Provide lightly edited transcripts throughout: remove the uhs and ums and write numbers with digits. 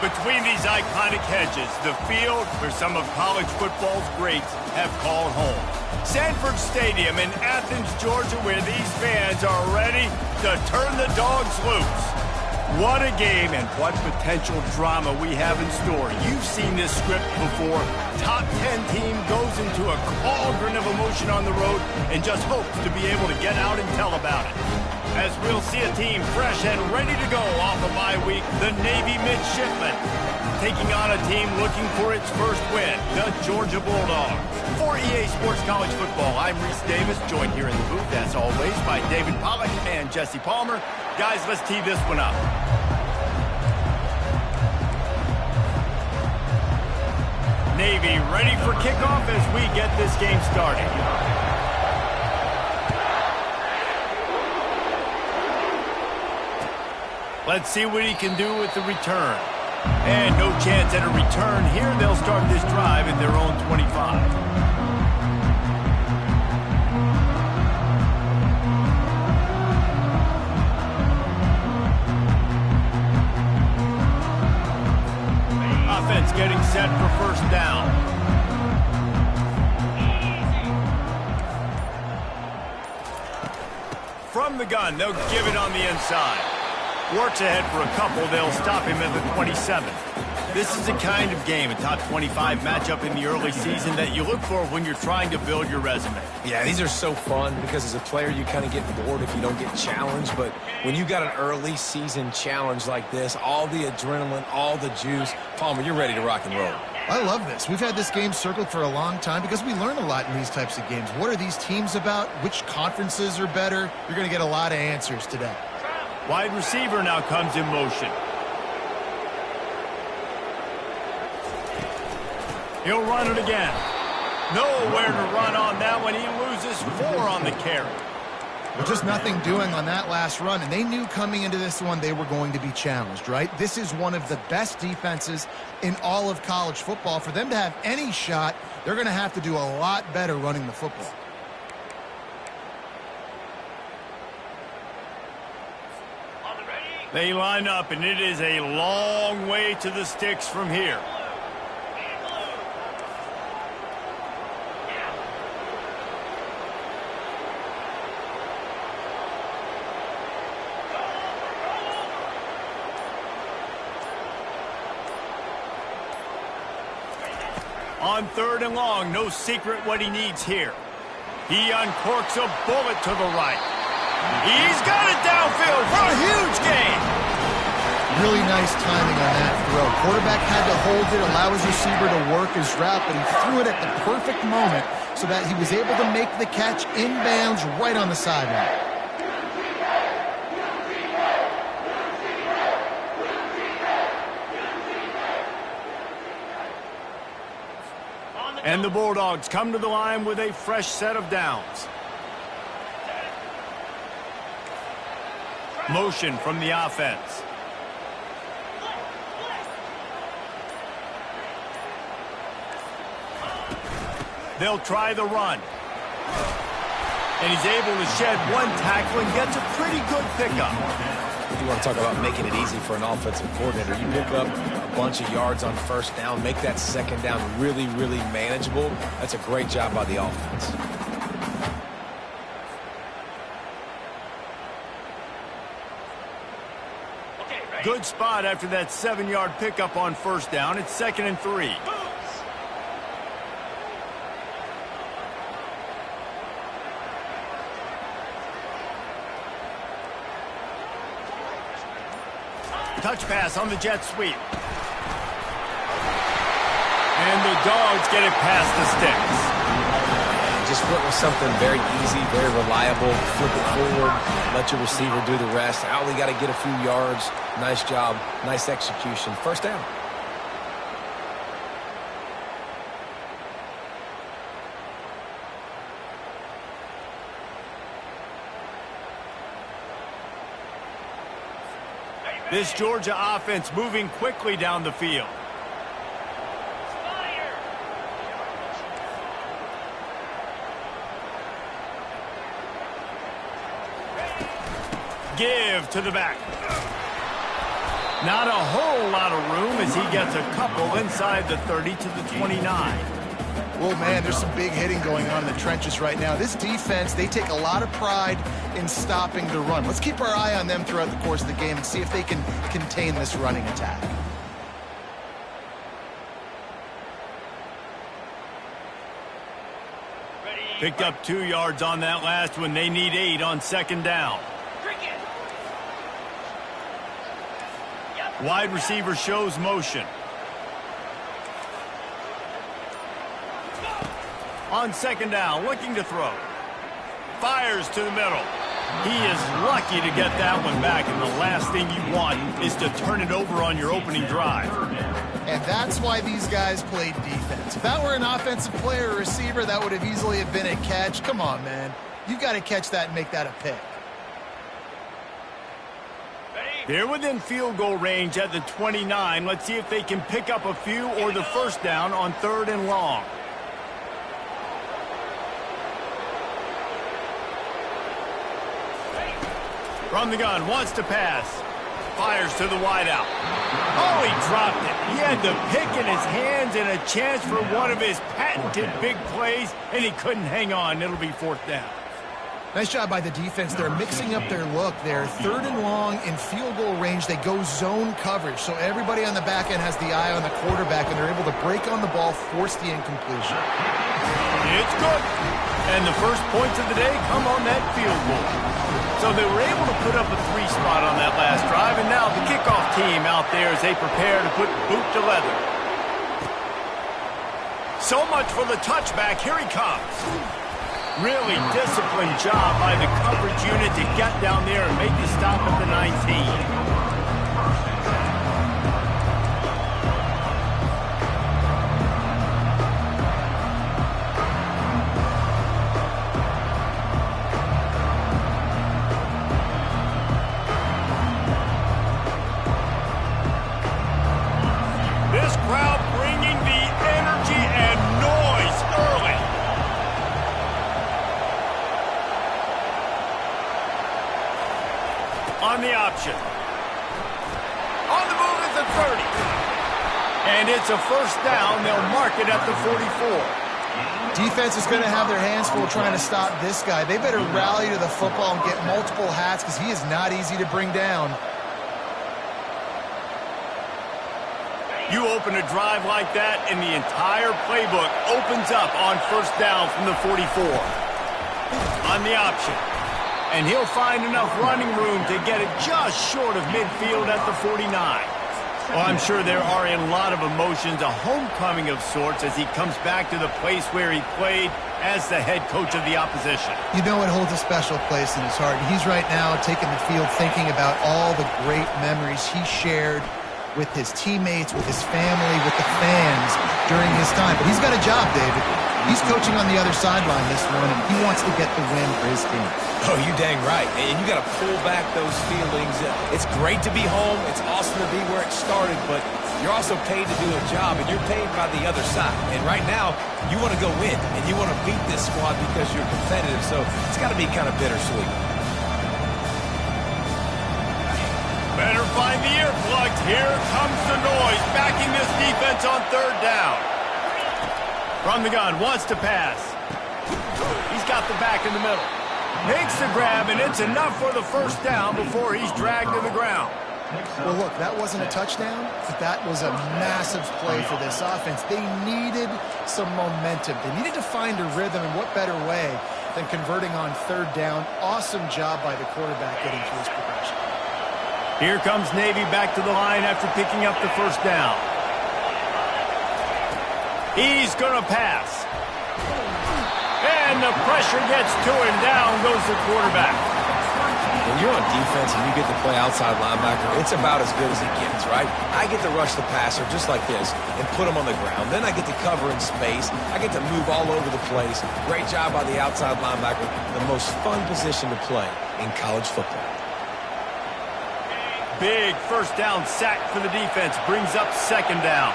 Between these iconic hedges, the field where some of college football's greats have called home. Sanford Stadium in Athens, Georgia, where these fans are ready to turn the dogs loose. What a game and what potential drama we have in store. You've seen this script before. Top 10 team goes into a cauldron of emotion on the road and just hopes to be able to get out and tell about it. As we'll see a team fresh and ready to go off a bye week, the Navy Midshipmen, taking on a team looking for its first win, the Georgia Bulldogs. For EA Sports College Football, I'm Reese Davis, joined here in the booth, as always, by David Pollack and Jesse Palmer. Guys, let's tee this one up. Navy ready for kickoff as we get this game started. Let's see what he can do with the return. And no chance at a return here. They'll start this drive at their own 25. Offense getting set for first down. From the gun, they'll give it on the inside. Works ahead for a couple. They'll stop him at the 27. This is the kind of game, a top 25 matchup in the early season, that you look for when you're trying to build your resume. Yeah, these are so fun because as a player, you kind of get bored if you don't get challenged. But when you got an early season challenge like this, all the adrenaline, all the juice, Palmer, you're ready to rock and roll. I love this. We've had this game circled for a long time because we learn a lot in these types of games. What are these teams about? Which conferences are better? You're going to get a lot of answers today. Wide receiver now comes in motion. He'll run it again. Nowhere to run on that one. He loses 4 on the carry. But just nothing doing on that last run, and they knew coming into this one they were going to be challenged, right? This is one of the best defenses in all of college football. For them to have any shot, they're going to have to do a lot better running the football. They line up, and it is a long way to the sticks from here. On 3rd and long, no secret what he needs here. He uncorks a bullet to the right. He's got it downfield for a huge gain. Really nice timing on that throw. Quarterback had to hold it, allow his receiver to work his route, but he threw it at the perfect moment so that he was able to make the catch inbounds right on the sideline. And the Bulldogs come to the line with a fresh set of downs. Motion from the offense. They'll try the run. And he's able to shed one tackle and gets a pretty good pickup. You want to talk about making it easy for an offensive coordinator. You pick up a bunch of yards on first down, make that second down really, really manageable. That's a great job by the offense. Good spot after that 7-yard pickup on first down. It's 2nd and 3. Touch pass on the jet sweep. And the Dogs get it past the sticks. Just went with something very easy, very reliable. Flip it forward, let your receiver do the rest. I only got to get a few yards. Nice job, nice execution. First down. This Georgia offense moving quickly down the field. Give to the back. Not a whole lot of room as he gets a couple inside the 30 to the 29. Well, man, there's some big hitting going on in the trenches right now. This defense, they take a lot of pride in stopping the run. Let's keep our eye on them throughout the course of the game and see if they can contain this running attack. Picked up 2 yards on that last one. They need 8 on second down. Wide receiver shows motion. On second down, looking to throw. Fires to the middle. He is lucky to get that one back, and the last thing you want is to turn it over on your opening drive. And that's why these guys played defense. If that were an offensive player or receiver, that would have easily have been a catch. Come on, man. You've got to catch that and make that a pick. They're within field goal range at the 29. Let's see if they can pick up a few or the first down on 3rd and long. From the gun, wants to pass. Fires to the wideout. Oh, he dropped it. He had the pick in his hands and a chance for one of his patented big plays, and he couldn't hang on. It'll be 4th down. Nice job by the defense. They're mixing up their look. They're 3rd and long in field goal range. They go zone coverage, so everybody on the back end has the eye on the quarterback, and they're able to break on the ball, force the incompletion. It's good. And the first points of the day come on that field goal. So they were able to put up a 3 spot on that last drive, and now the kickoff team out there as they prepare to put boot to leather. So much for the touchback. Here he comes. Really disciplined job by the coverage unit to get down there and make the stop at the 19. On the option. On the move at the 30. And it's a first down. They'll mark it at the 44. Defense is going to have their hands full trying to stop this guy. They better rally to the football and get multiple hats because he is not easy to bring down. You open a drive like that, and the entire playbook opens up on first down from the 44. On the option. And he'll find enough running room to get it just short of midfield at the 49. Well, I'm sure there are a lot of emotions, a homecoming of sorts, as he comes back to the place where he played as the head coach of the opposition. You know it holds a special place in his heart. He's right now taking the field thinking about all the great memories he shared with his teammates, with his family, with the fans during his time. But he's got a job, David. He's coaching on the other sideline this one, and he wants to get the win for his team. Oh, you dang right. And you got to pull back those feelings. It's great to be home. It's awesome to be where it started, but you're also paid to do a job, and you're paid by the other side. And right now, you want to go win, and you want to beat this squad because you're competitive, so it's got to be kind of bittersweet. Better find the earplugs. Here comes the noise, backing this defense on 3rd down. From the gun, wants to pass. He's got the back in the middle. Makes the grab, and it's enough for the first down before he's dragged to the ground. Well, look, that wasn't a touchdown, but that was a massive play for this offense. They needed some momentum. They needed to find a rhythm, and what better way than converting on 3rd down. Awesome job by the quarterback getting through his progression. Here comes Navy back to the line after picking up the first down. He's going to pass. And the pressure gets to him. Down goes the quarterback. When you're on defense and you get to play outside linebacker, it's about as good as it gets, right? I get to rush the passer just like this and put him on the ground. Then I get to cover in space. I get to move all over the place. Great job by the outside linebacker. The most fun position to play in college football. Big first down sack for the defense. Brings up second down.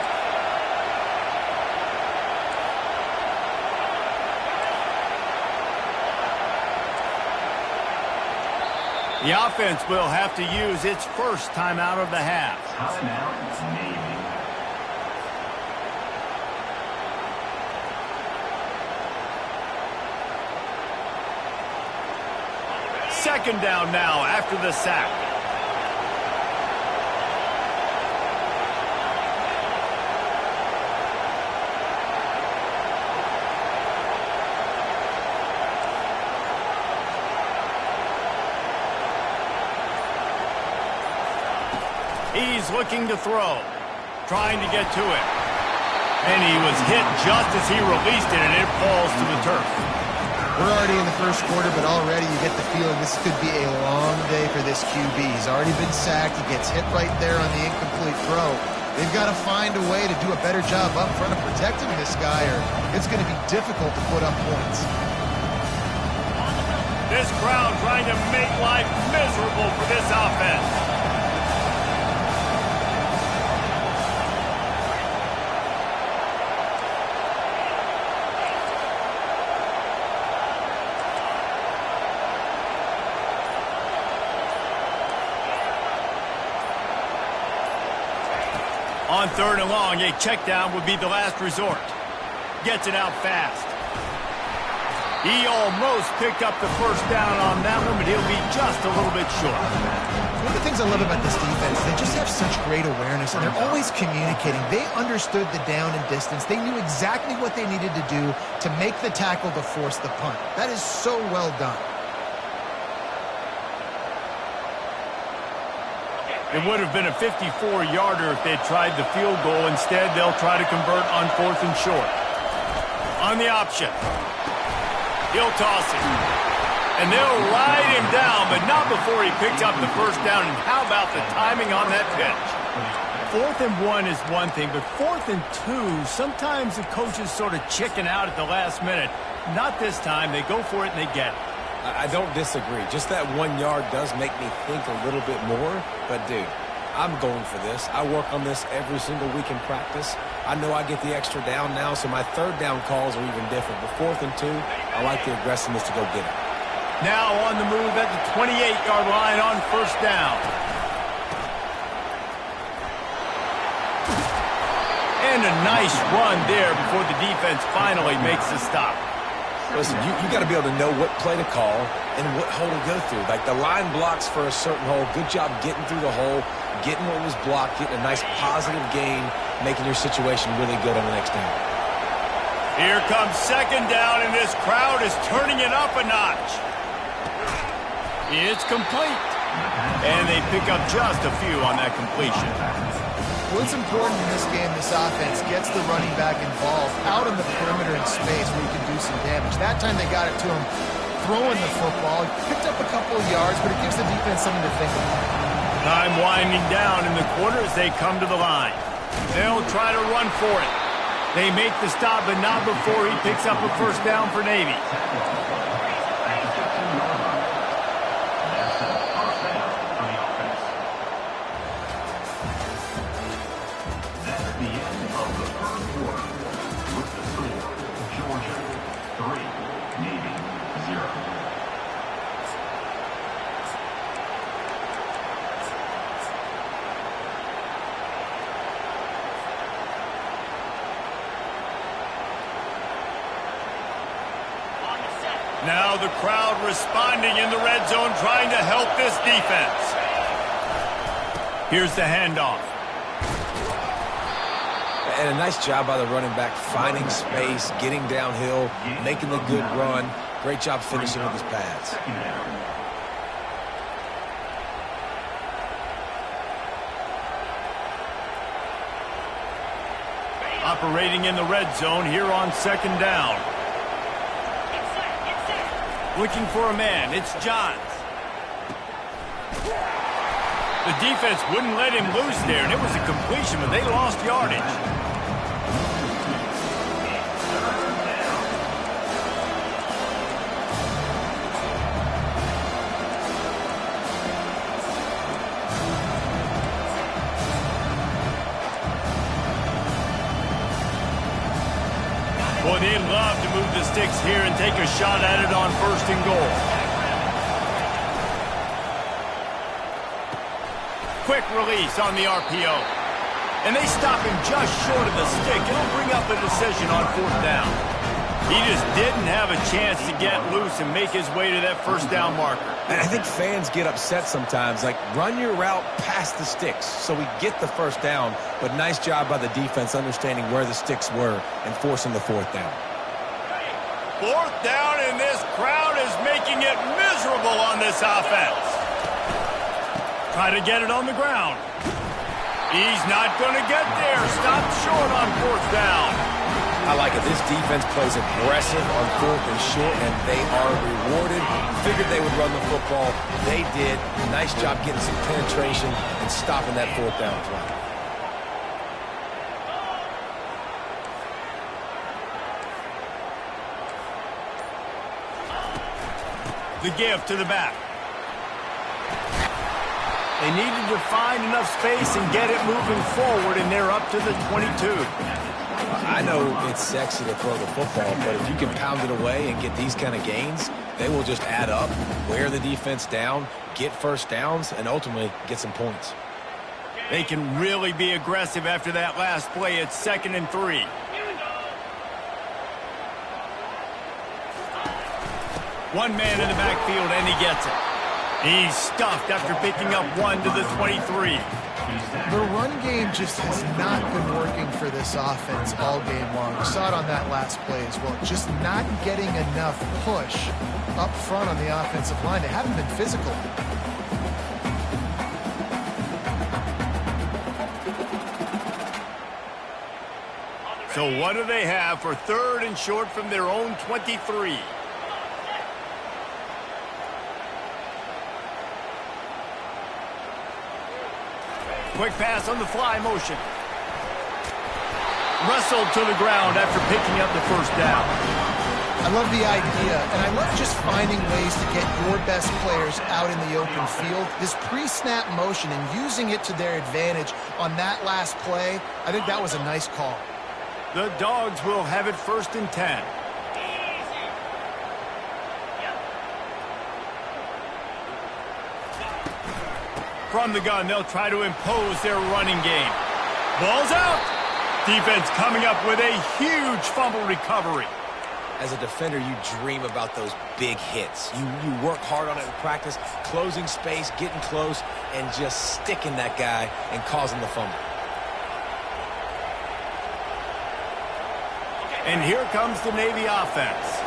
The offense will have to use its first timeout of the half. Timeout, Navy. Second down now after the sack. He's looking to throw, trying to get to it. And he was hit just as he released it, and it falls to the turf. We're already in the first quarter, but already you get the feeling this could be a long day for this QB. He's already been sacked. He gets hit right there on the incomplete throw. They've got to find a way to do a better job up front of protecting this guy, or it's going to be difficult to put up points. This crowd trying to make life miserable for this offense. On third and long, a check down would be the last resort. Gets it out fast. He almost picked up the first down on that one, but he'll be just a little bit short. One of the things I love about this defense, they just have such great awareness, and they're always communicating. They understood the down and distance. They knew exactly what they needed to do to make the tackle to force the punt. That is so well done. It would have been a 54-yarder if they'd tried the field goal. Instead, they'll try to convert on fourth and short. On the option. He'll toss it. And they'll ride him down, but not before he picks up the first down. And how about the timing on that pitch? 4th and 1 is one thing, but 4th and 2, sometimes the coaches sort of chicken out at the last minute. Not this time. They go for it and they get it. I don't disagree. Just that 1 yard does make me think a little bit more. But, dude, I'm going for this. I work on this every single week in practice. I know I get the extra down now, so my third down calls are even different. But 4th and 2, I like the aggressiveness to go get it. Now on the move at the 28-yard line on first down. And a nice run there before the defense finally makes the stop. Listen, you got to be able to know what play to call and what hole to go through. Like the line blocks for a certain hole. Good job getting through the hole, getting what was blocked, getting a nice positive gain, making your situation really good on the next down. Here comes second down, and this crowd is turning it up a notch. It's complete. And they pick up just a few on that completion. What's important in this game, this offense gets the running back involved out on the perimeter in space where you can do some damage. That time they got it to him throwing the football. Picked up a couple of yards, but it gives the defense something to think about. Time winding down in the quarter as they come to the line. They'll try to run for it. They make the stop, but not before he picks up a first down for Navy. Now the crowd responding in the red zone, trying to help this defense. Here's the handoff. And a nice job by the running back, finding space, getting downhill, making the good run. Great job finishing with his pads. Operating in the red zone here on second down. Looking for a man. It's Johns. The defense wouldn't let him loose there, and it was a completion, but they lost yardage. Boy, they'd love to move the sticks here and take a shot at it on first and goal. Quick release on the RPO. And they stop him just short of the stick. It'll bring up a decision on 4th down. He just didn't have a chance to get loose and make his way to that 1st down marker. And I think fans get upset sometimes, like run your route past the sticks so we get the 1st down, but nice job by the defense understanding where the sticks were and forcing the 4th down. 4th down, and this crowd is making it miserable on this offense. Try to get it on the ground. He's not going to get there. Stopped short on 4th down. I like it. This defense plays aggressive on 4th and short, and they are rewarded. Figured they would run the football. They did. Nice job getting some penetration and stopping that 4th down play. The give to the back. They needed to find enough space and get it moving forward, and they're up to the 22. I know it's sexy to throw the football, but if you can pound it away and get these kind of gains, they will just add up, wear the defense down, get 1st downs, and ultimately get some points. They can really be aggressive after that last play. It's 2nd and 3. One man in the backfield, and he gets it. He's stuffed after picking up 1 to the 23. The run game just has not been working for this offense all game long. We saw it on that last play as well. Just not getting enough push up front on the offensive line. They haven't been physical. So what do they have for 3rd and short from their own 23? Quick pass on the fly motion. Wrestled to the ground after picking up the 1st down. I love the idea, and I love just finding ways to get your best players out in the open field. This pre-snap motion and using it to their advantage on that last play, I think that was a nice call. The Dogs will have it 1st and 10. From the gun, they'll try to impose their running game. Ball's out. Defense coming up with a huge fumble recovery. As a defender, you dream about those big hits. You work hard on it in practice, closing space, getting close, and just sticking that guy and causing the fumble. And here comes the Navy offense.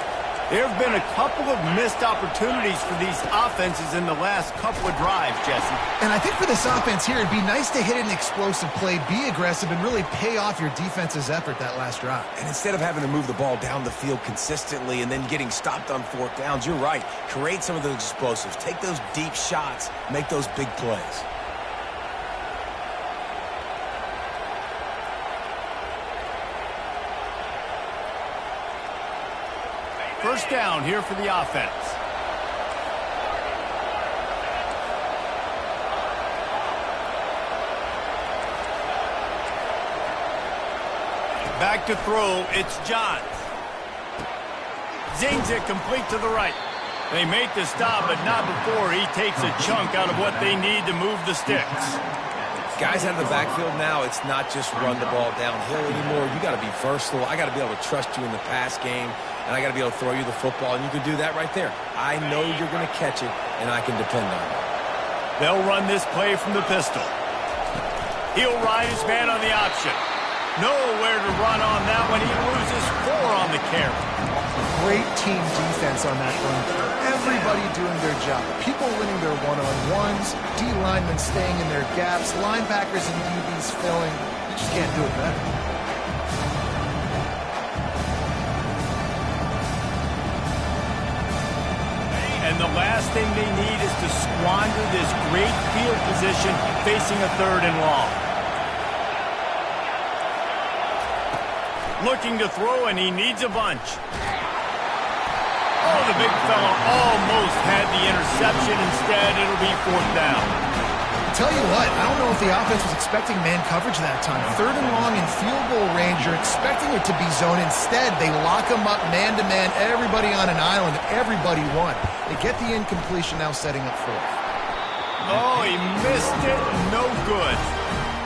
There have been a couple of missed opportunities for these offenses in the last couple of drives, Jesse. And I think for this offense here, it'd be nice to hit an explosive play, be aggressive, and really pay off your defense's effort that last drive. And instead of having to move the ball down the field consistently and then getting stopped on 4th downs, you're right. Create some of those explosives. Take those deep shots. Make those big plays. First down here for the offense. Back to throw, it's Johns. Zings it complete to the right. They make the stop, but not before he takes a chunk out of what they need to move the sticks. Guys out of the backfield now, it's not just run the ball downhill anymore. You got to be versatile. I got to be able to trust you in the pass game, and I got to be able to throw you the football, and you can do that right there. I know you're going to catch it, and I can depend on it. They'll run this play from the pistol. He'll ride his man on the option. Nowhere to run on that one. He loses 4 on the carry. Great team defense on that run. Everybody doing their job. People winning their one-on-ones, D-linemen staying in their gaps, linebackers and DBs filling. You just can't do it better. And the last thing they need is to squander this great field position facing a 3rd and long. Looking to throw, and he needs a bunch. Oh, the big fella almost had the interception. Instead, it'll be 4th down. Tell you what, I don't know if the offense was expecting man coverage that time. 3rd and long in field goal range, you're expecting it to be zone. Instead, they lock them up man-to-man, everybody on an island, everybody won. They get the incompletion, now setting up 4th. Oh, he missed it. No good.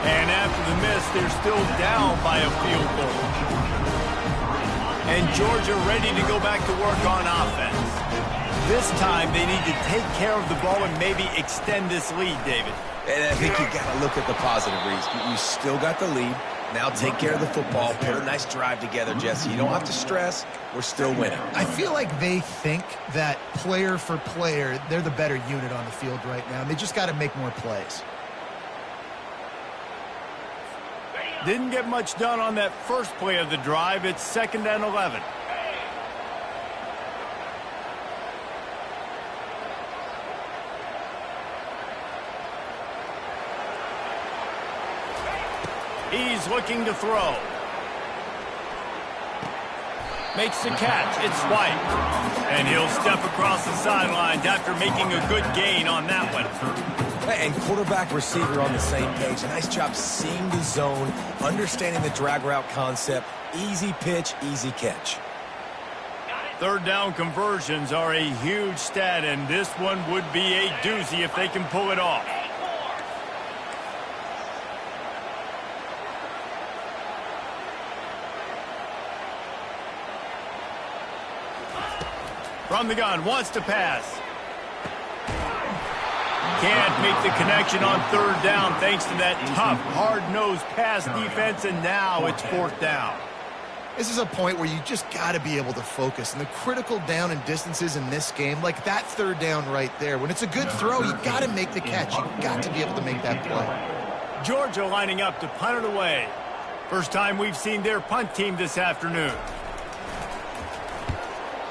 And after the miss, they're still down by a field goal. And Georgia ready to go back to work on offense. This time, they need to take care of the ball and maybe extend this lead, David. And I think you got to look at the positive, Reese. You still got the lead. Now take care of the football. Put a nice drive together, Jesse. You don't have to stress. We're still winning. I feel like they think that player for player, they're the better unit on the field right now. And they just got to make more plays. Didn't get much done on that first play of the drive. It's 2nd and 11. He's looking to throw. Makes the catch. It's White. And he'll step across the sidelines after making a good gain on that one. And quarterback, receiver on the same page. A nice job seeing the zone, understanding the drag route concept. Easy pitch, easy catch. 3rd down conversions are a huge stat, and this one would be a doozy if they can pull it off. From the gun, wants to pass. Can't make the connection on 3rd down thanks to that tough, hard-nosed pass defense, and now it's 4th down. This is a point where you just got to be able to focus. And the critical down and distances in this game, like that 3rd down right there, when it's a good throw, you got to make the catch. You got to be able to make that play. Georgia lining up to punt it away. First time we've seen their punt team this afternoon.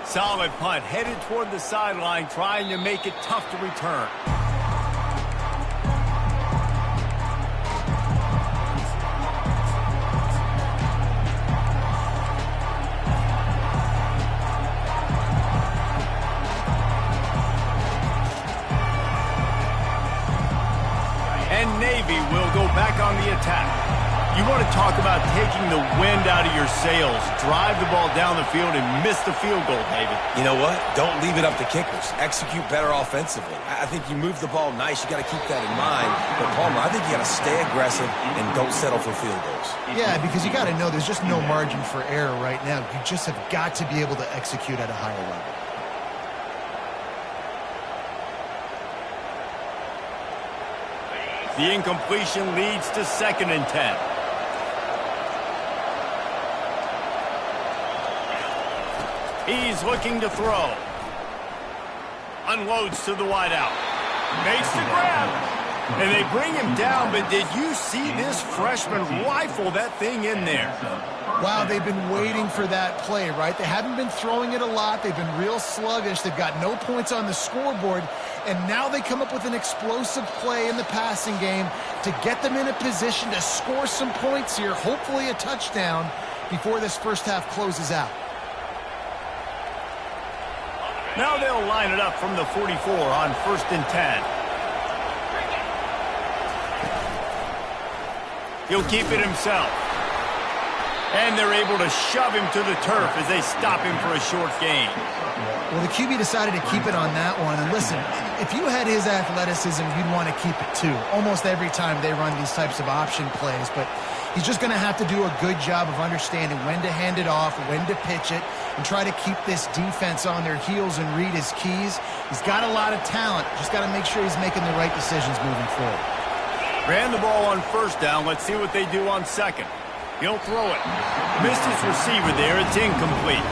Solid punt, headed toward the sideline, trying to make it tough to return. And Navy will go back on the attack. You want to talk about taking the wind out of your sails. Drive the ball down the field and miss the field goal, David. You know what? Don't leave it up to kickers. Execute better offensively. I think you move the ball nice. You got to keep that in mind. But, Palmer, I think you got to stay aggressive and don't settle for field goals. Yeah, because you got to know there's just no margin for error right now. You just have got to be able to execute at a higher level. The incompletion leads to 2nd and 10. He's looking to throw. Unloads to the wideout. Makes the grab. And they bring him down, but did you see this freshman rifle that thing in there? Wow, they've been waiting for that play, right? They haven't been throwing it a lot. They've been real sluggish. They've got no points on the scoreboard. And now they come up with an explosive play in the passing game to get them in a position to score some points here, hopefully a touchdown, before this first half closes out. Now they'll line it up from the 44 on 1st and 10. He'll keep it himself. And they're able to shove him to the turf as they stop him for a short gain. Well, the QB decided to keep it on that one. And listen, if you had his athleticism, you'd want to keep it too. Almost every time they run these types of option plays. But he's just going to have to do a good job of understanding when to hand it off, when to pitch it, and try to keep this defense on their heels and read his keys. He's got a lot of talent. Just got to make sure he's making the right decisions moving forward. Ran the ball on 1st down. Let's see what they do on 2nd. He'll throw it. Missed his receiver there. It's incomplete.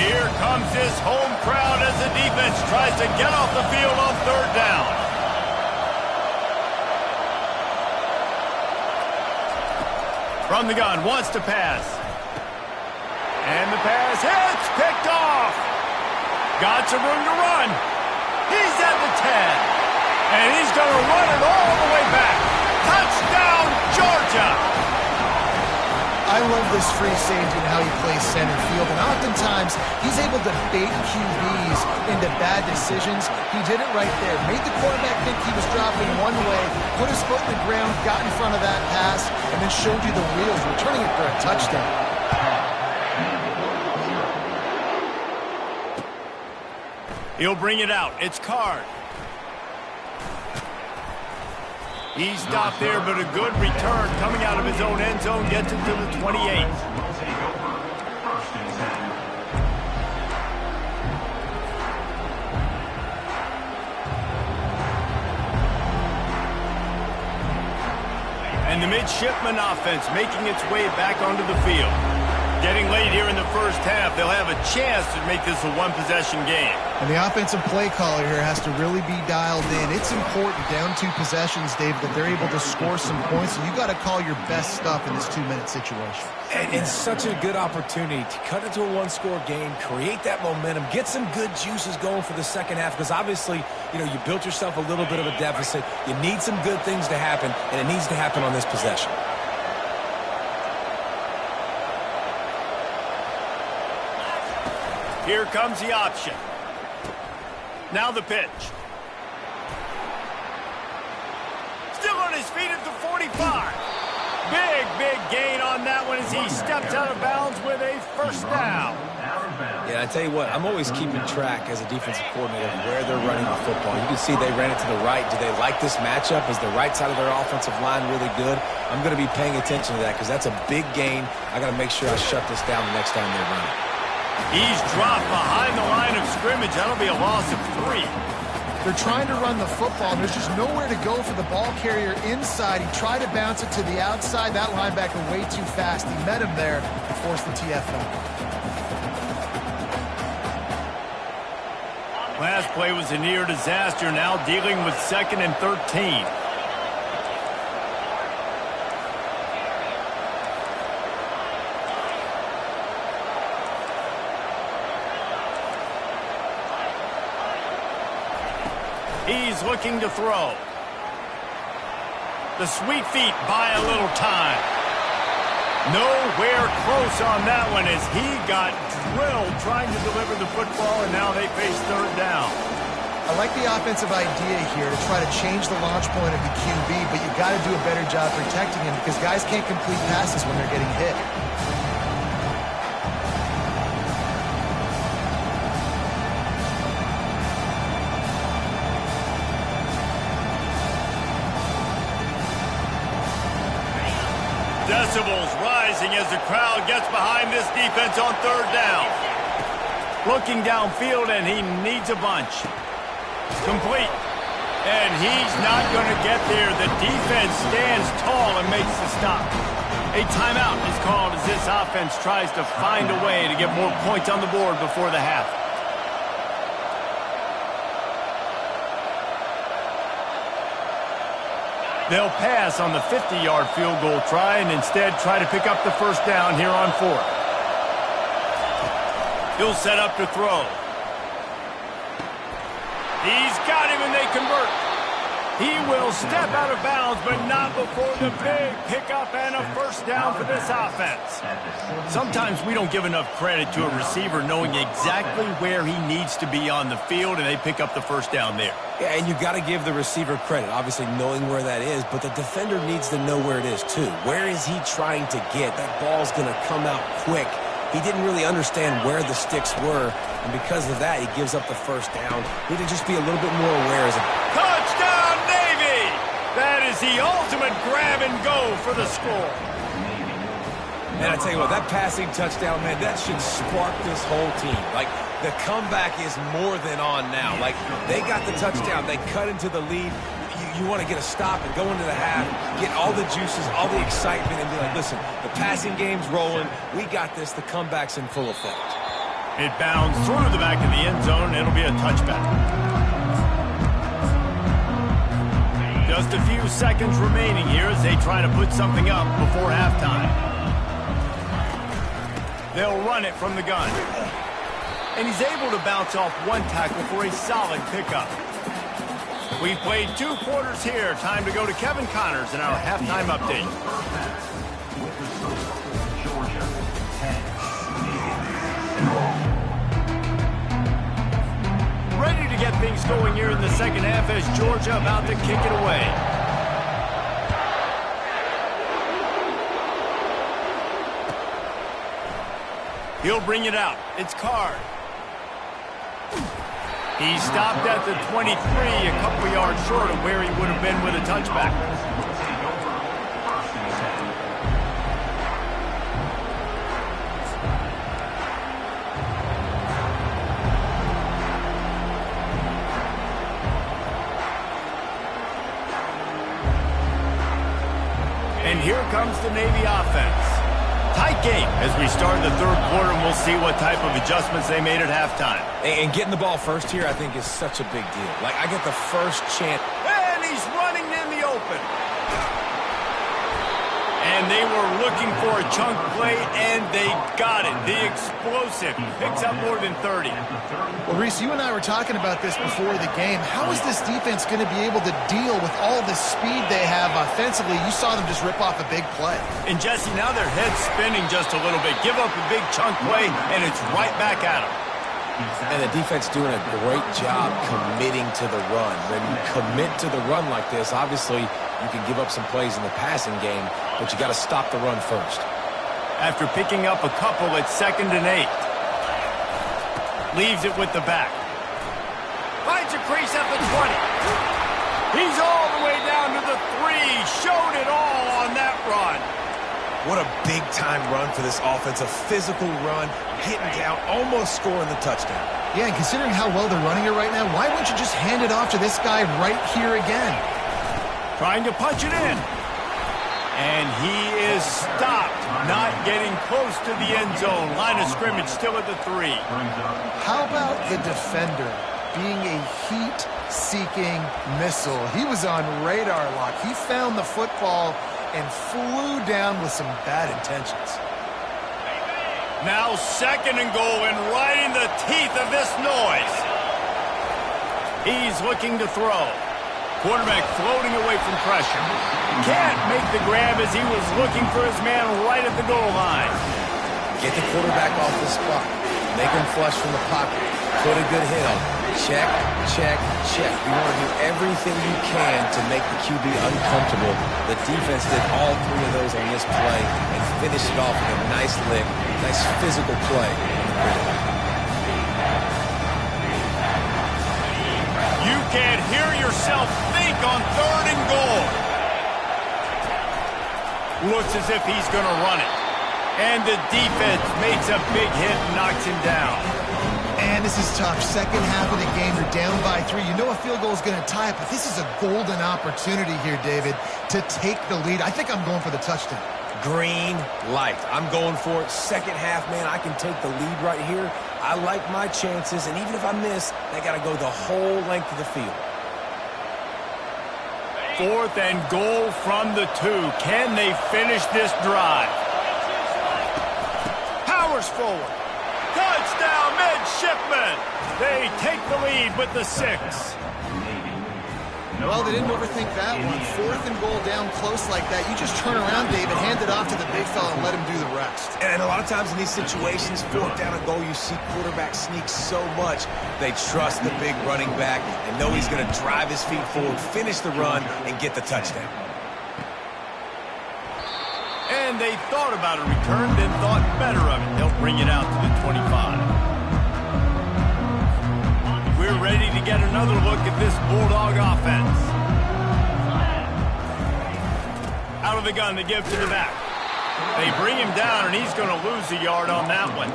Here comes this home crowd as the defense tries to get off the field on 3rd down. From the gun, wants to pass. And the pass hits, picked off. Got some room to run. He's at the 10. And he's going to run it all the way back. Touchdown, Georgia. I love this free safety and how he plays center field, and oftentimes he's able to bait QBs into bad decisions. He did it right there. Made the quarterback think he was dropping one way, put his foot in the ground, got in front of that pass, and then showed you the wheels, returning it for a touchdown. He'll bring it out. It's Card. He stopped there, but a good return coming out of his own end zone gets it to the 28. And the midshipman offense making its way back onto the field. Getting late here in the first half, they'll have a chance to make this a one-possession game. And the offensive play caller here has to really be dialed in. It's important down 2 possessions, Dave, that they're able to score some points. And you got to call your best stuff in this 2-minute situation. And it's such a good opportunity to cut into a one-score game, create that momentum, get some good juices going for the second half. Because obviously, you know, you built yourself a little bit of a deficit. You need some good things to happen, and it needs to happen on this possession. Here comes the option. Now the pitch. Still on his feet at the 45. Big gain on that one as he steps out of bounds with a first down. Yeah, I tell you what, I'm always keeping track as a defensive coordinator of where they're running the football. You can see they ran it to the right. Do they like this matchup? Is the right side of their offensive line really good? I'm going to be paying attention to that because that's a big gain. I got to make sure I shut this down the next time they run it. He's dropped behind the line of scrimmage. That'll be a loss of 3. They're trying to run the football, and there's just nowhere to go for the ball carrier inside. He tried to bounce it to the outside. That linebacker way too fast. He met him there and forced the TFL. Last play was a near disaster. Now dealing with 2nd and 13. He's looking to throw. The sweet feet buy a little time. Nowhere close on that one as he got drilled trying to deliver the football, and now they face 3rd down. I like the offensive idea here to try to change the launch point of the QB, but you got to do a better job protecting him because guys can't complete passes when they're getting hit. Decibels rising as the crowd gets behind this defense on 3rd down. Looking downfield, and he needs a bunch. Complete. And he's not going to get there. The defense stands tall and makes the stop. A timeout is called as this offense tries to find a way to get more points on the board before the half. They'll pass on the 50-yard field goal try and instead try to pick up the first down here on 4th. He'll set up to throw. He's got him and they convert. He will step out of bounds, but not before the big pickup and a first down for this offense. Sometimes we don't give enough credit to a receiver knowing exactly where he needs to be on the field, and they pick up the first down there. Yeah, and you got to give the receiver credit, obviously knowing where that is, but the defender needs to know where it is too. Where is he trying to get? That ball's going to come out quick. He didn't really understand where the sticks were, and because of that, he gives up the first down. Need to just be a little bit more aware as a touchdown, Navy! That is the ultimate grab and go for the score. And I tell you what, that passing touchdown, man, that should spark this whole team. Like, the comeback is more than on now. Like, they got the touchdown. They cut into the lead. You want to get a stop and go into the half, get all the juices, all the excitement, and be like, listen, the passing game's rolling. We got this. The comeback's in full effect. It bounds through the back of the end zone. It'll be a touchback. Just a few seconds remaining here as they try to put something up before halftime. They'll run it from the gun. And he's able to bounce off one tackle for a solid pickup. We've played 2 quarters here. Time to go to Kevin Connors in our halftime update. Ready to get things going here in the second half as Georgia about to kick it away. He'll bring it out. It's Card. He stopped at the 23, a couple yards short of where he would have been with a touchback. And here comes the Navy offense. Tight game as we start the third quarter, and we'll see what type of adjustments they made at halftime. And getting the ball first here, I think, is such a big deal. Like, I get the first chance. And he's running in the open. And they were looking for a chunk play, and they got it. The explosive picks up more than 30. Well, Reese, you and I were talking about this before the game. How is this defense going to be able to deal with all the speed they have offensively? You saw them just rip off a big play. And, Jesse, now their head's spinning just a little bit. Give up a big chunk play, and it's right back at them. And the defense doing a great job committing to the run. When you commit to the run like this, obviously you can give up some plays in the passing game, but you got to stop the run first. After picking up a couple at 2nd and 8. Leaves it with the back. Finds a crease at the 20. He's all the way down to the 3. Showed it all on that run. What a big-time run for this offense. A physical run, getting down, almost scoring the touchdown. Yeah, and considering how well they're running it right now, why wouldn't you just hand it off to this guy right here again? Trying to punch it in. And he is stopped, not getting close to the end zone. Line of scrimmage still at the 3. How about the defender being a heat-seeking missile? He was on radar lock. He found the football and flew down with some bad intentions. Now 2nd and goal, and right in the teeth of this noise. He's looking to throw. Quarterback floating away from pressure. Can't make the grab as he was looking for his man right at the goal line. Get the quarterback off the spot. Make him flush from the pocket. Put a good hit on him. Check, check, check. You want to do everything you can to make the QB uncomfortable. The defense did all 3 of those on this play and finished it off with a nice lick, nice physical play. You can't hear yourself think on 3rd and goal. Looks as if he's going to run it. And the defense makes a big hit and knocks him down. And this is tough. Second half of the game, they're down by 3. You know a field goal is going to tie it, but this is a golden opportunity here, David, to take the lead. I think I'm going for the touchdown. Green light. I'm going for it. Second half, man, I can take the lead right here. I like my chances, and even if I miss, they got to go the whole length of the field. 4th and goal from the 2. Can they finish this drive? Powers forward. Touchdown, midshipmen. They take the lead with the 6. Well, they didn't overthink that one. 4th and goal down close like that. You just turn around, David, hand it off to the big fella and let him do the rest. And a lot of times in these situations, 4th down and goal, you see quarterbacks sneak so much. They trust the big running back and know he's going to drive his feet forward, finish the run, and get the touchdown. And they thought about a return, then thought better of it. They'll bring it out to the 25. We're ready to get another look at this Bulldog offense. Out of the gun, they give to the back. They bring him down, and he's going to lose a yard on that one.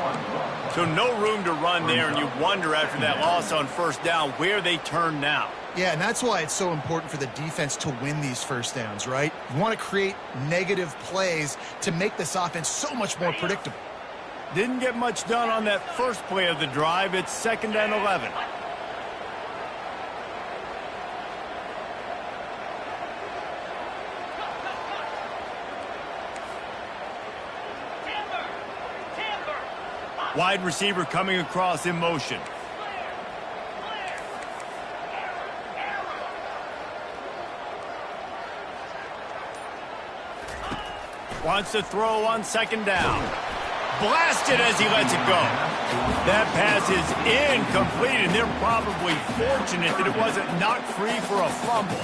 So no room to run there, and you wonder after that loss on 1st down where they turn now. Yeah, and that's why it's so important for the defense to win these 1st downs, right? You want to create negative plays to make this offense so much more predictable. Didn't get much done on that first play of the drive. It's 2nd and 11. Wide receiver coming across in motion. Wants to throw on 2nd down. Blasted as he lets it go. That pass is incomplete, and they're probably fortunate that it wasn't knocked free for a fumble.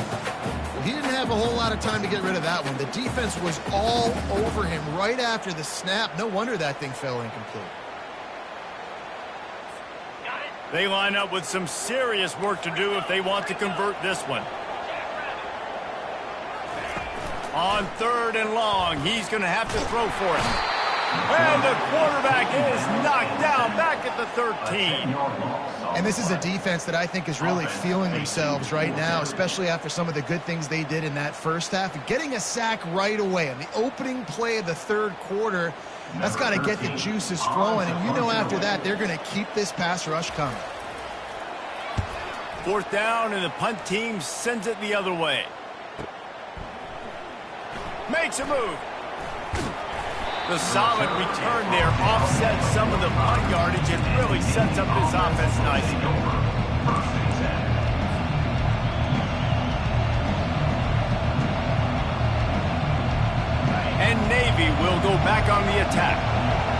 He didn't have a whole lot of time to get rid of that one. The defense was all over him right after the snap. No wonder that thing fell incomplete. They line up with some serious work to do if they want to convert this one. On 3rd and long, he's going to have to throw for it. And the quarterback is knocked down back at the 13. And this is a defense that I think is really feeling themselves right now, especially after some of the good things they did in that first half. Getting a sack right away on the opening play of the 3rd quarter, that's got to get the juices flowing. And you know after that, they're going to keep this pass rush coming. 4th down, and the punt team sends it the other way. Makes a move. The solid return there offsets some of the punt yardage and really sets up this offense nicely. And Navy will go back on the attack.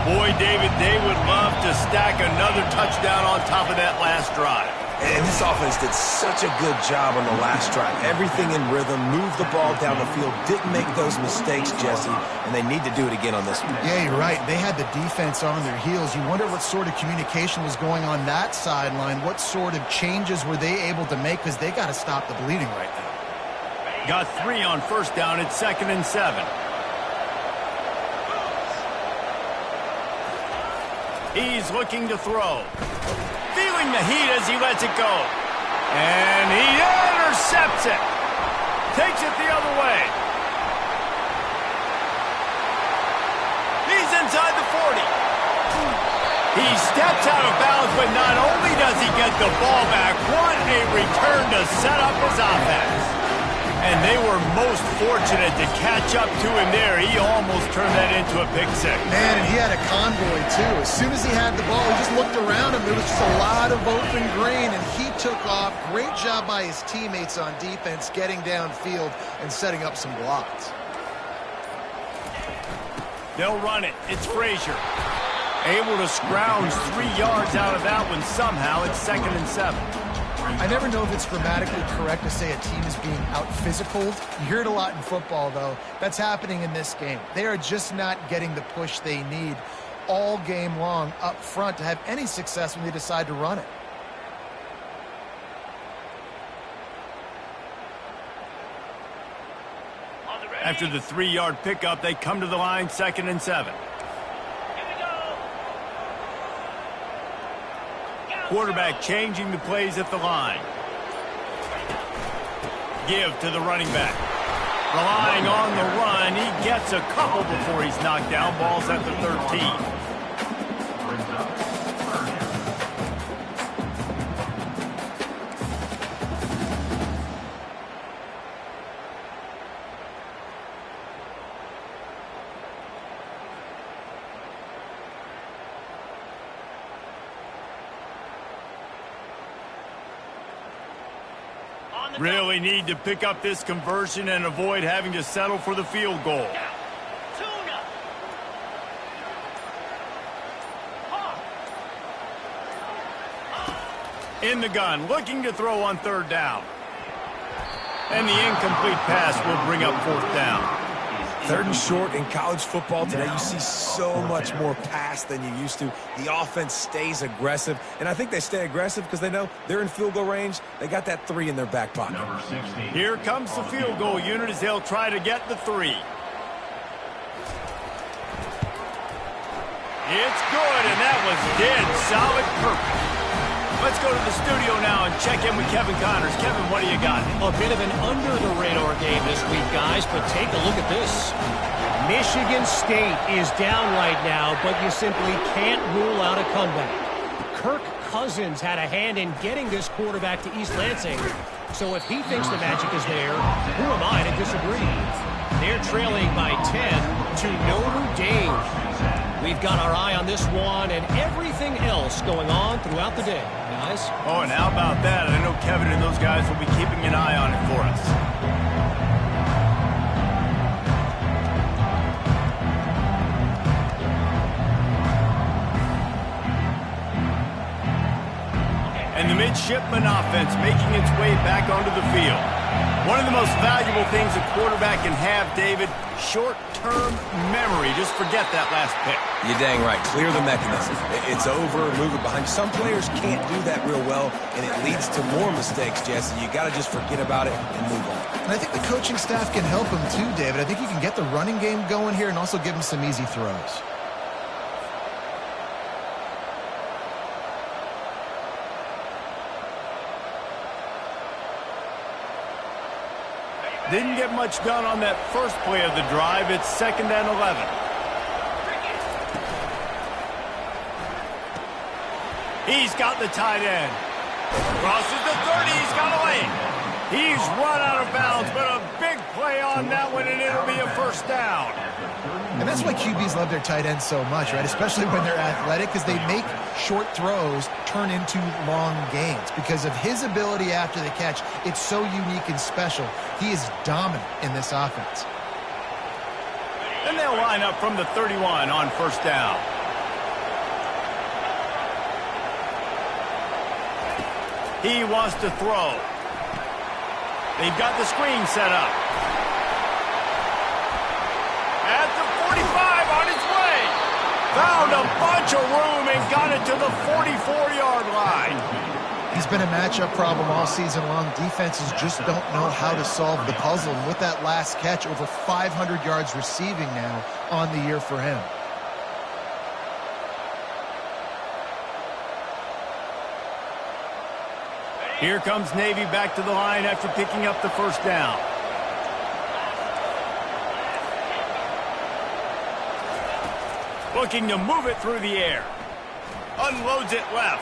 Boy, David, they would love to stack another touchdown on top of that last drive. And this offense did such a good job on the last drive. Everything in rhythm, moved the ball down the field, didn't make those mistakes, Jesse, and they need to do it again on this one. Yeah, you're right. They had the defense on their heels. You wonder what sort of communication was going on that sideline. What sort of changes were they able to make, because they got to stop the bleeding right now. Got 3 on 1st down. It's 2nd and 7. He's looking to throw. Feeling the heat as he lets it go. And he intercepts it. Takes it the other way. He's inside the 40. He steps out of bounds, but not only does he get the ball back, what a return to set up his offense. And they were most fortunate to catch up to him there. He almost turned that into a pick six. Man, and he had a convoy, too. As soon as he had the ball, he just looked around him. There was just a lot of open green, and he took off. Great job by his teammates on defense, getting downfield and setting up some blocks. They'll run it. It's Frazier. Able to scrounge 3 yards out of that one somehow. It's 2nd and 7. I never know if it's grammatically correct to say a team is being out-physicaled. You hear it a lot in football, though. That's happening in this game. They are just not getting the push they need all game long up front to have any success when they decide to run it. After the 3-yard pickup, they come to the line, 2nd and 7. Quarterback changing the plays at the line. Give to the running back. Relying on the run, he gets a couple before he's knocked down. Ball's at the 13. Really need to pick up this conversion and avoid having to settle for the field goal. In the gun, looking to throw on 3rd down. And the incomplete pass will bring up 4th down. 3rd and short in college football today, you see so much more pass than you used to. The offense stays aggressive, and I think they stay aggressive because they know they're in field goal range. They got that 3 in their back pocket. Here comes the field goal unit as they'll try to get the 3. It's good, and that was dead solid perfect. Let's go to the studio now and check in with Kevin Connors. Kevin, what do you got? A bit of an under-the-radar game this week, guys, but take a look at this. Michigan State is down right now, but you simply can't rule out a comeback. Kirk Cousins had a hand in getting this quarterback to East Lansing, so if he thinks the magic is there, who am I to disagree? They're trailing by 10 to Notre Dame. We've got our eye on this one and everything else going on throughout the day, guys. Oh, and how about that? I know Kevin and those guys will be keeping an eye on it for us. midshipman offense making its way back onto the field. One of the most valuable things a quarterback can have, David, short-term memory. Just forget that last pick. You're dang right. Clear the mechanism. It's over, move it behind. Some players can't do that real well, and it leads to more mistakes, Jesse. You got to just forget about it and move on. And I think the coaching staff can help him too, David. I think you can get the running game going here and also give him some easy throws. Didn't get much done on that first play of the drive. It's 2nd and 11. He's got the tight end. Crosses the 30. He's got a lane. He's run out of bounds, but a big play on that one, and it'll be a first down. And that's why QBs love their tight ends so much, right? Especially when they're athletic, because they make short throws turn into long gains. Because of his ability after the catch, it's so unique and special. He is dominant in this offense. And they'll line up from the 31 on first down. He wants to throw. They've got the screen set up. At the 45 on his way. Found a bunch of room and got it to the 44-yard line. He's been a matchup problem all season long. Defenses just don't know how to solve the puzzle. And with that last catch, over 500 yards receiving now on the year for him. Here comes Navy back to the line after picking up the first down. Looking to move it through the air. Unloads it left.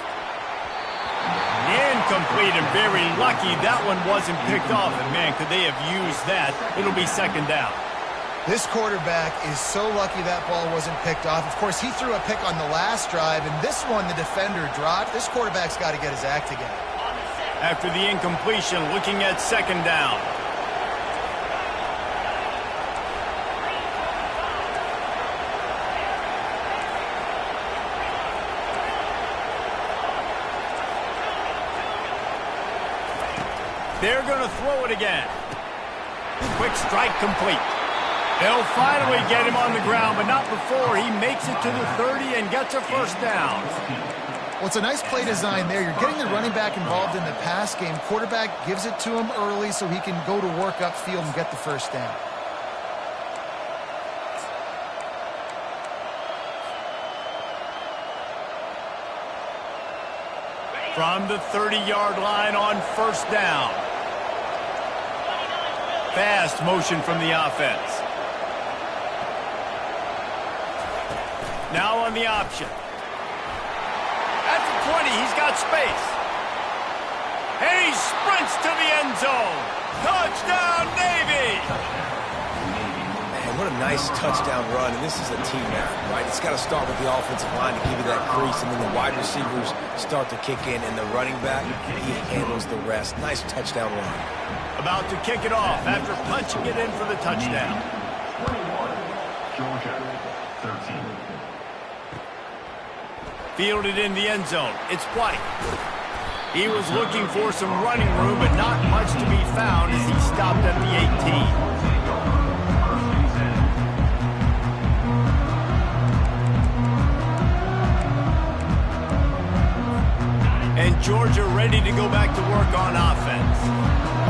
Incomplete, and very lucky that one wasn't picked off. And man, could they have used that. It'll be 2nd down. This quarterback is so lucky that ball wasn't picked off. Of course, he threw a pick on the last drive, and this one the defender dropped. This quarterback's got to get his act together. After the incompletion, looking at 2nd down. They're going to throw it again. Quick strike complete. They'll finally get him on the ground, but not before he makes it to the 30 and gets a first down. Well, it's a nice play design there. You're getting the running back involved in the pass game. Quarterback gives it to him early so he can go to work upfield and get the first down. From the 30-yard line on first down. Fast motion from the offense. Now on the option. At the 20, he's got space. And he sprints to the end zone. Touchdown, Navy! Man, what a nice touchdown run, and this is a team effort, right? It's got to start with the offensive line to give you that crease, and then the wide receivers start to kick in, and the running back, he handles the rest. Nice touchdown run. About to kick it off after punching it in for the touchdown. 21, Georgia, 13. Fielded in the end zone. It's White. He was looking for some running room, but not much to be found as he stopped at the 18. And Georgia ready to go back to work on offense.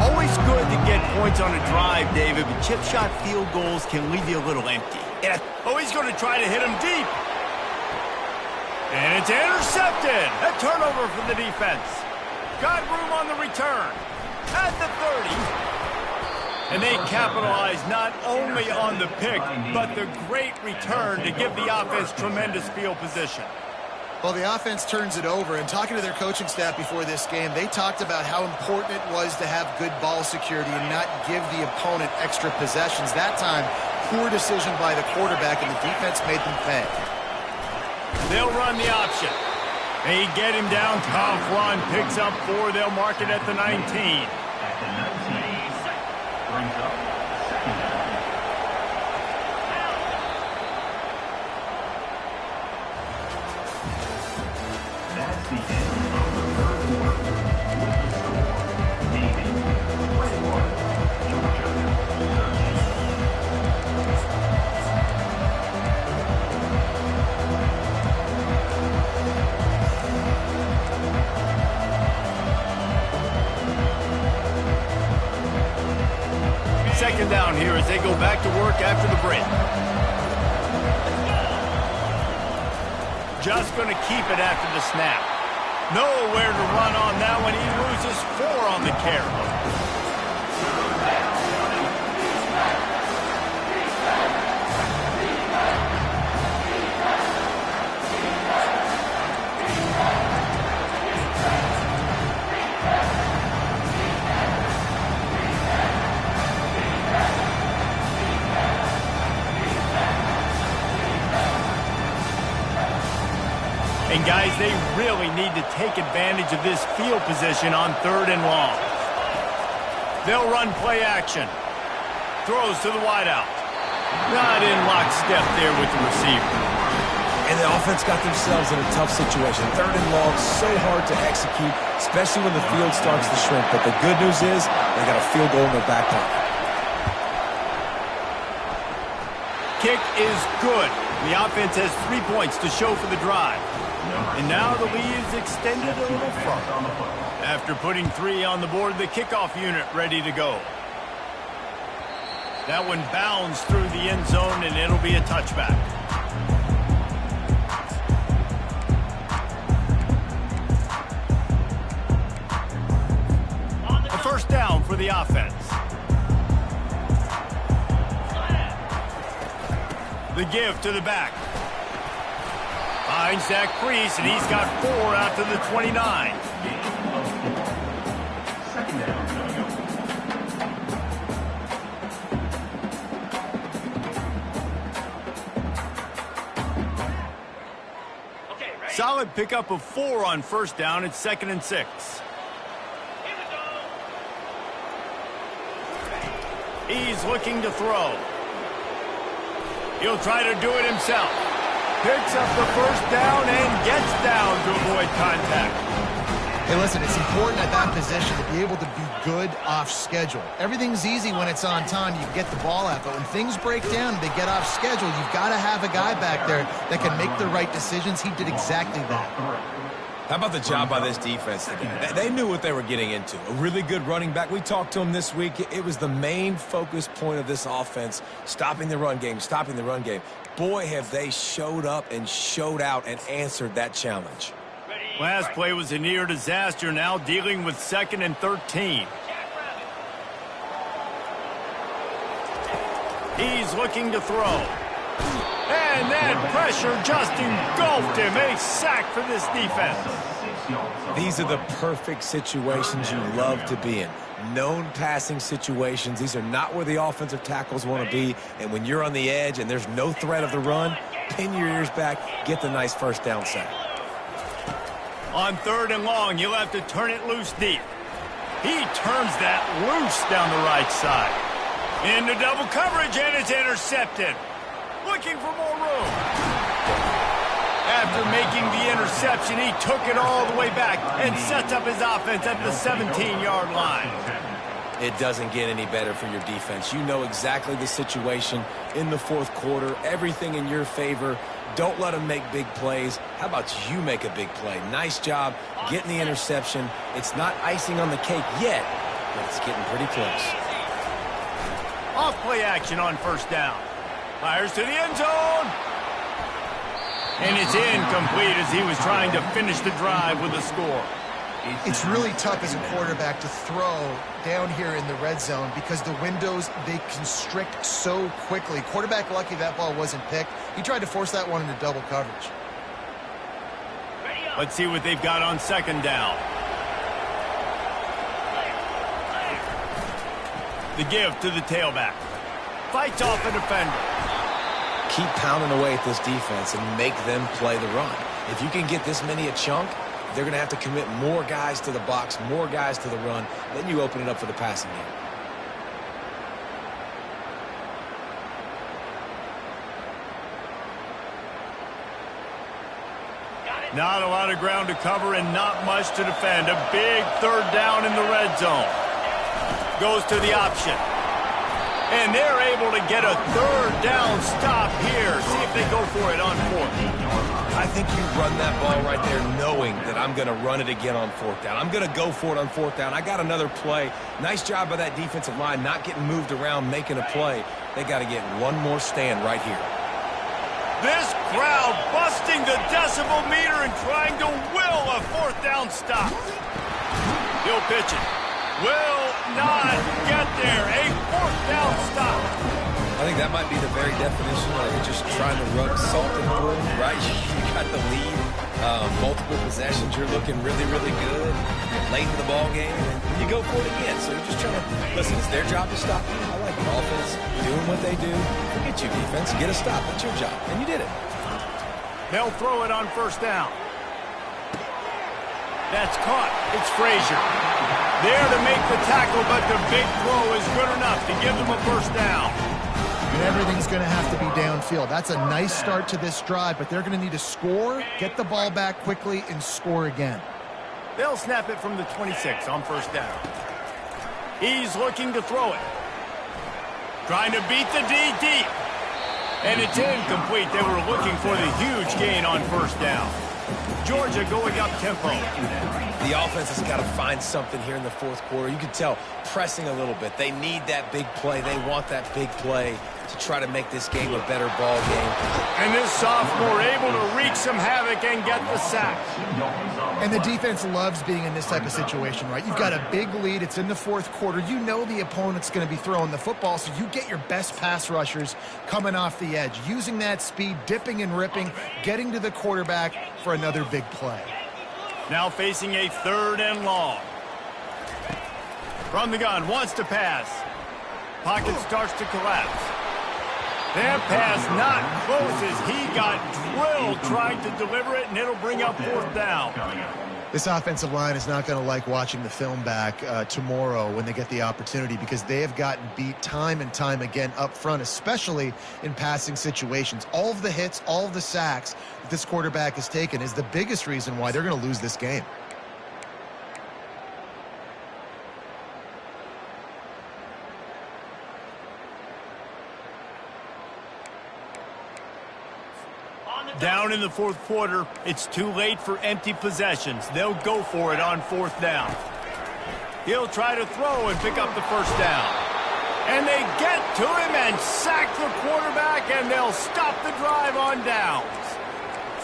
Always good to get points on a drive, David, but chip shot field goals can leave you a little empty. Oh, he's going to try to hit him deep. And it's intercepted. A turnover for the defense. Got room on the return. At the 30. And they capitalize not only on the pick, but the great return to give the offense tremendous field position. Well, the offense turns it over, and talking to their coaching staff before this game, they talked about how important it was to have good ball security and not give the opponent extra possessions. That time, poor decision by the quarterback, and the defense made them pay. They'll run the option. They get him down. Tough run. Picks up 4. They'll mark it at the 19. At the 19, brings up 2nd down. That's the end of the third quarter. second down here as they go back to work after the break. Just going to keep it after the snap. Nowhere to run on that one. He loses 4 on the carry. And guys, they really need to take advantage of this field position on 3rd and long. They'll run play action. Throws to the wideout. Not in lockstep there with the receiver. And the offense got themselves in a tough situation. 3rd and long, so hard to execute, especially when the field starts to shrink. But the good news is they got a field goal in their back pocket. Kick is good. The offense has 3 points to show for the drive. And now the lead is extended a little further. After putting 3 on the board, the kickoff unit ready to go. That one bounds through the end zone, and it'll be a touchback. A first down for the offense. The give to the back. Finds that crease, and he's got 4 out to the 29. Second down. Solid pickup of 4 on first down. It's 2nd and 6. He's looking to throw. He'll try to do it himself. Picks up the first down and gets down to avoid contact. Hey, listen, it's important at that position to be able to be good off schedule. Everything's easy when it's on time. You get the ball out. But when things break down and they get off schedule, you've got to have a guy back there that can make the right decisions. He did exactly that. How about the job by this defense today? They knew what they were getting into. A really good running back. We talked to him this week. It was the main focus point of this offense, stopping the run game, stopping the run game. Boy, have they showed up and showed out and answered that challenge. Last play was a near disaster, now dealing with 2nd and 13. He's looking to throw. And that pressure just engulfed him. A sack for this defense. These are the perfect situations you love to be in. Known passing situations. These are not where the offensive tackles want to be. And when you're on the edge and there's no threat of the run, pin your ears back, get the nice first down sack. On 3rd and long, you'll have to turn it loose deep. He turns that loose down the right side. Into double coverage, and it's intercepted. Looking for more room. After making the interception, he took it all the way back and sets up his offense at the 17-yard line. It doesn't get any better for your defense. You know exactly the situation in the 4th quarter. Everything in your favor. Don't let them make big plays. How about you make a big play? Nice job getting the interception. It's not icing on the cake yet, but it's getting pretty close. Off play action on first down. Fires to the end zone. And it's incomplete as he was trying to finish the drive with a score. It's really tough as a quarterback to throw down here in the red zone because the windows, they constrict so quickly. Quarterback lucky that ball wasn't picked. He tried to force that one into double coverage. Let's see what they've got on 2nd down. The give to the tailback. Fights off a defender. Keep pounding away at this defense and make them play the run. If you can get this many a chunk, they're going to have to commit more guys to the box, more guys to the run. Then you open it up for the passing game. Not a lot of ground to cover and not much to defend. A big 3rd down in the red zone. Goes to the option. And they're able to get a 3rd down stop here. See if they go for it on 4th. I think you run that ball right there knowing that I'm going to run it again on fourth down. I'm going to go for it on fourth down. I got another play. Nice job by that defensive line not getting moved around, making a play. They got to get one more stand right here. This crowd busting the decibel meter and trying to will a fourth down stop. He'll pitch it. Will not get there. A fourth down stop. I think that might be the very definition of just trying to rub salt in the wound, right? You got the lead, multiple possessions, you're looking really, really good, late in the ball game, and you go for it again. So you're just trying to, listen, it's their job to stop you. I like the offense doing what they do. Forget you, defense, get a stop. That's your job, and you did it. They'll throw it on first down. That's caught. It's Frazier. There to make the tackle, but the big throw is good enough to give them a first down. And everything's going to have to be downfield. That's a nice start to this drive, but they're going to need to score, get the ball back quickly, and score again. They'll snap it from the 26 on first down. He's looking to throw it. Trying to beat the D deep. And it's incomplete. They were looking for the huge gain on first down. Georgia going up tempo. The offense has got to find something here in the fourth quarter. You can tell pressing a little bit. They need that big play. They want that big play to try to make this game a better ball game. And this sophomore able to wreak some havoc and get the sack. And the defense loves being in this type of situation, right? You've got a big lead. It's in the fourth quarter. You know the opponent's going to be throwing the football, so you get your best pass rushers coming off the edge, using that speed, dipping and ripping, getting to the quarterback for another big play. Now facing a third and long. From the gun, wants to pass. Pocket starts to collapse. That pass not close as he got drilled trying to deliver it, and it'll bring up fourth down. This offensive line is not going to like watching the film back tomorrow when they get the opportunity, because they have gotten beat time and time again up front, especially in passing situations. All of the hits, all of the sacks that this quarterback has taken is the biggest reason why they're going to lose this game. Down in the fourth quarter, it's too late for empty possessions. They'll go for it on fourth down. He'll try to throw and pick up the first down. And they get to him and sack the quarterback, and they'll stop the drive on downs.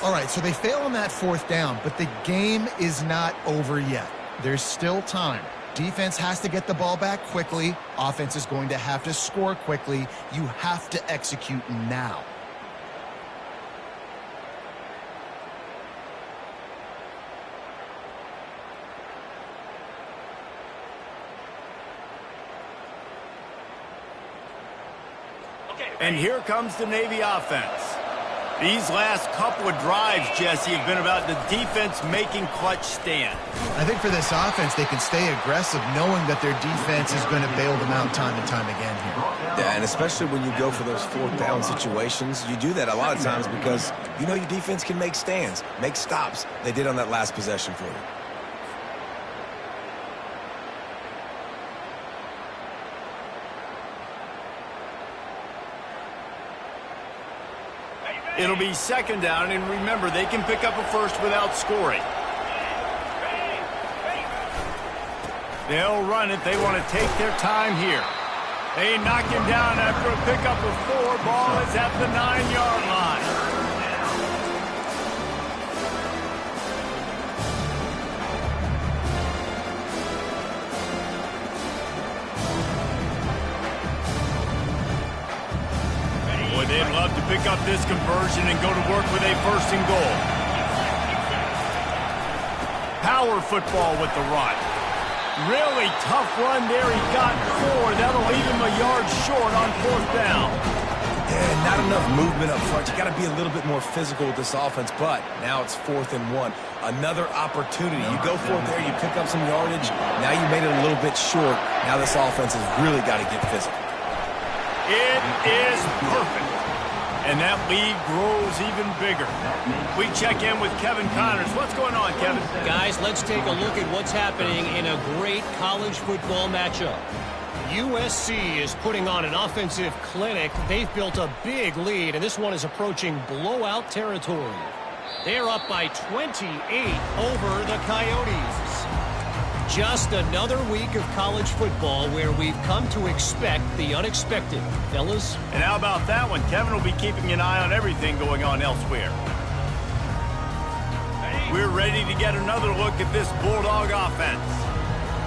All right, so they fail on that fourth down, but the game is not over yet. There's still time. Defense has to get the ball back quickly. Offense is going to have to score quickly. You have to execute now. And here comes the Navy offense. These last couple of drives, Jesse, have been about the defense making clutch stands. I think for this offense, they can stay aggressive knowing that their defense is going to bail them out time and time again here. Yeah, and especially when you go for those fourth down situations, you do that a lot of times because you know your defense can make stands, make stops. They did on that last possession for you. It'll be second down, and remember, they can pick up a first without scoring. They'll run it. They want to take their time here. They knock him down after a pickup of 4. Ball is at the 9-yard line. They'd love to pick up this conversion and go to work with a first and goal. Power football with the run. Really tough run there. He got 4. That'll leave him a yard short on fourth down. Yeah, not enough movement up front. You got to be a little bit more physical with this offense, but now it's 4th and 1. Another opportunity. You go for it there, you pick up some yardage. Now you made it a little bit short. Now this offense has really got to get physical. It is perfect. And that lead grows even bigger. We check in with Kevin Connors. What's going on, Kevin? Guys, let's take a look at what's happening in a great college football matchup. USC is putting on an offensive clinic. They've built a big lead, and this one is approaching blowout territory. They're up by 28 over the Coyotes. Just another week of college football where we've come to expect the unexpected, fellas. And how about that one? Kevin will be keeping an eye on everything going on elsewhere. We're ready to get another look at this Bulldog offense.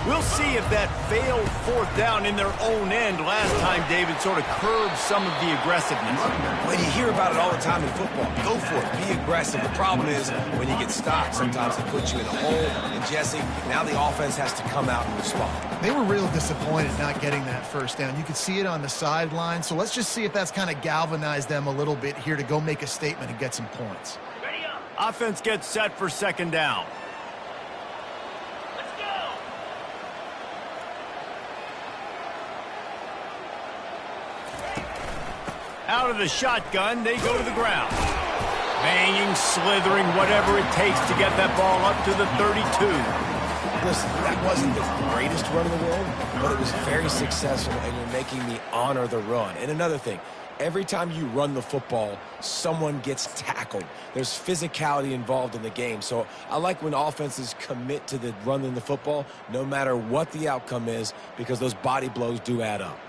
We'll see if that failed fourth down in their own end last time, David, sort of curbed some of the aggressiveness. Well, you hear about it all the time in football. Go for it. Be aggressive. The problem is when you get stopped, sometimes it puts you in a hole. And, Jesse, now the offense has to come out and respond. They were real disappointed not getting that first down. You could see it on the sideline. So let's just see if that's kind of galvanized them a little bit here to go make a statement and get some points. Offense gets set for second down. Out of the shotgun, they go to the ground. Banging, slithering, whatever it takes to get that ball up to the 32. Listen, that wasn't the greatest run in the world, but it was very successful, and you're making me honor the run. And another thing, every time you run the football, someone gets tackled. There's physicality involved in the game. So I like when offenses commit to the running the football, no matter what the outcome is, because those body blows do add up.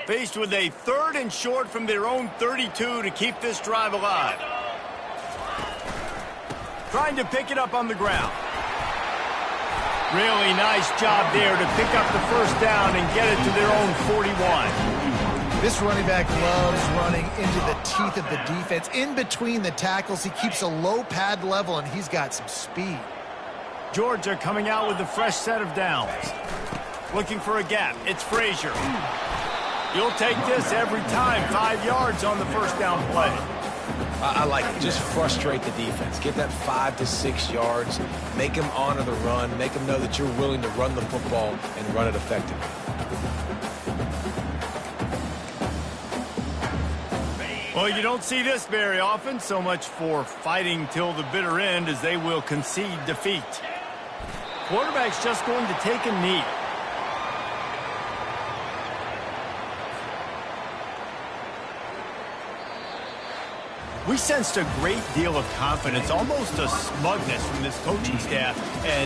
Faced with a 3rd and short from their own 32 to keep this drive alive. Trying to pick it up on the ground. Really nice job there to pick up the first down and get it to their own 41. This running back loves running into the teeth of the defense. In between the tackles, he keeps a low pad level, and he's got some speed. Georgia coming out with a fresh set of downs. Looking for a gap. It's Frazier. You'll take this every time. 5 yards on the first down play. I like it. Just frustrate the defense. Get that 5 to 6 yards. Make them honor the run. Make them know that you're willing to run the football and run it effectively. Well, you don't see this very often. So much for fighting till the bitter end, as they will concede defeat. Quarterback's just going to take a knee. We sensed a great deal of confidence, almost a smugness from this coaching staff. And